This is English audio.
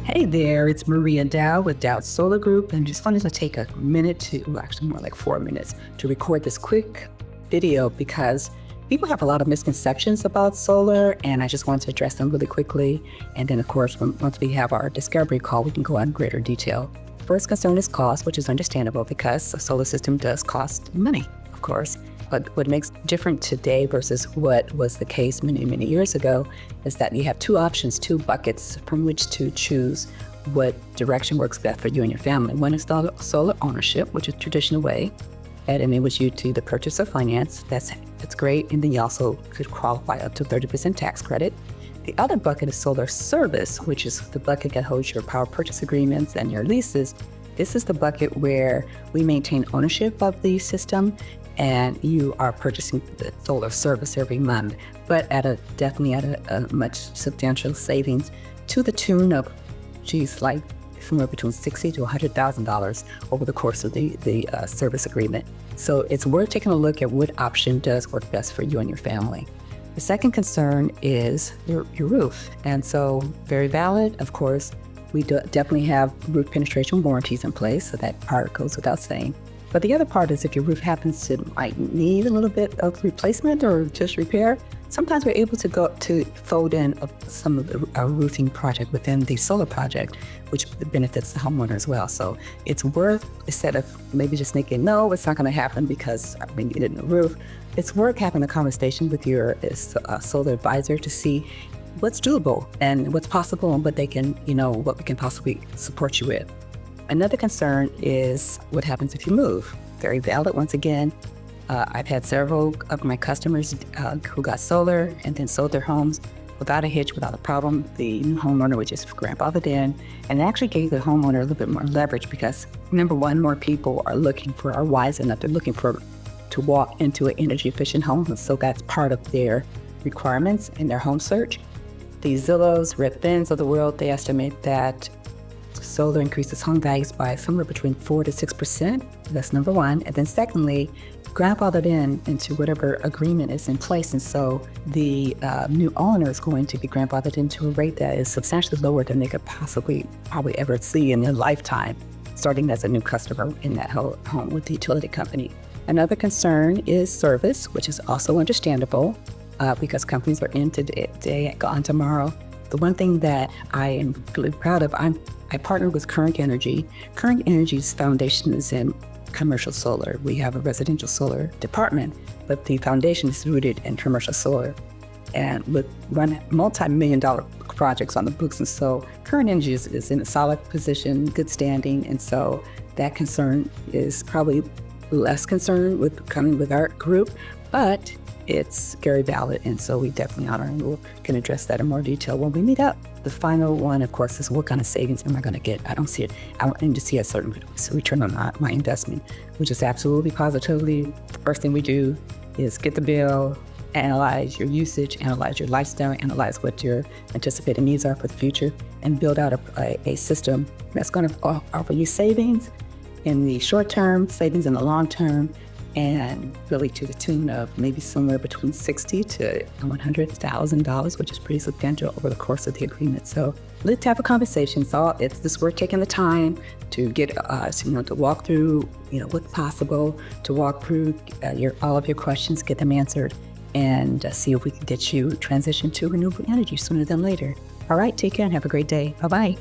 Hey there, it's Maria Dowd with Dowd Solar Group, and just wanted to take a minute actually more like 4 minutes, to record this quick video because people have a lot of misconceptions about solar, and I just wanted to address them really quickly. And then, of course, once we have our discovery call, we can go on greater detail. First concern is cost, which is understandable because a solar system does cost money, of course. But what makes different today versus what was the case many, many years ago is that you have two options, two buckets from which to choose what direction works best for you and your family. One is solar ownership, which is the traditional way. That enables you to the purchase of finance. That's great. And then you also could qualify up to 30% tax credit. The other bucket is solar service, which is the bucket that holds your power purchase agreements and your leases. This is the bucket where we maintain ownership of the system and you are purchasing the solar service every month, but definitely at a much substantial savings to the tune of, like somewhere between $60,000 to $100,000 over the course of the service agreement. So it's worth taking a look at what option does work best for you and your family. The second concern is your roof. And so very valid, of course. We definitely have roof penetration warranties in place, so that part goes without saying. But the other part is if your roof happens to might need a little bit of replacement or just repair, sometimes we're able to fold in some of our roofing project within the solar project, which benefits the homeowner as well. So it's worth, instead of maybe just thinking, no, it's not going to happen because I need it in the roof, it's worth having a conversation with your solar advisor to see what's doable and what's possible and what they can, what we can possibly support you with. Another concern is what happens if you move. Very valid, once again. I've had several of my customers who got solar and then sold their homes without a hitch, without a problem. The new homeowner would just grandfather it in, and it actually gave the homeowner a little bit more leverage because, number one, more people are wise enough, they're looking to walk into an energy efficient home, and so that's part of their requirements in their home search. The Zillows, Redfins of the world, they estimate that solar increases home values by somewhere between 4 to 6%. That's number one. And then secondly, grandfathered into whatever agreement is in place. And so the new owner is going to be grandfathered into a rate that is substantially lower than they could probably ever see in their lifetime, starting as a new customer in that home with the utility company. Another concern is service, which is also understandable because companies are in today, gone tomorrow. The one thing that I am really proud of, I partner with Current Energy. Current Energy's foundation is in commercial solar. We have a residential solar department, but the foundation is rooted in commercial solar and run multi-million-dollar projects on the books. And so Current Energy is in a solid position, good standing. And so that concern is probably less concerned with coming with our group, but it's very valid, and so we definitely honor and we can address that in more detail when we meet up. The final one, of course, is what kind of savings am I going to get? I don't see it. I need to see a certain return on my investment, which is absolutely positively. The first thing we do is get the bill, analyze your usage, analyze your lifestyle, analyze what your anticipated needs are for the future, and build out a system that's going to offer you savings in the short term, savings in the long term, and really to the tune of maybe somewhere between $60,000 to $100,000, which is pretty substantial over the course of the agreement. So let's have a conversation. So it's just worth taking the time to get to walk through, what's possible, to walk through all of your questions, get them answered, and see if we can get you transitioned to renewable energy sooner than later. All right, take care and have a great day. Bye-bye.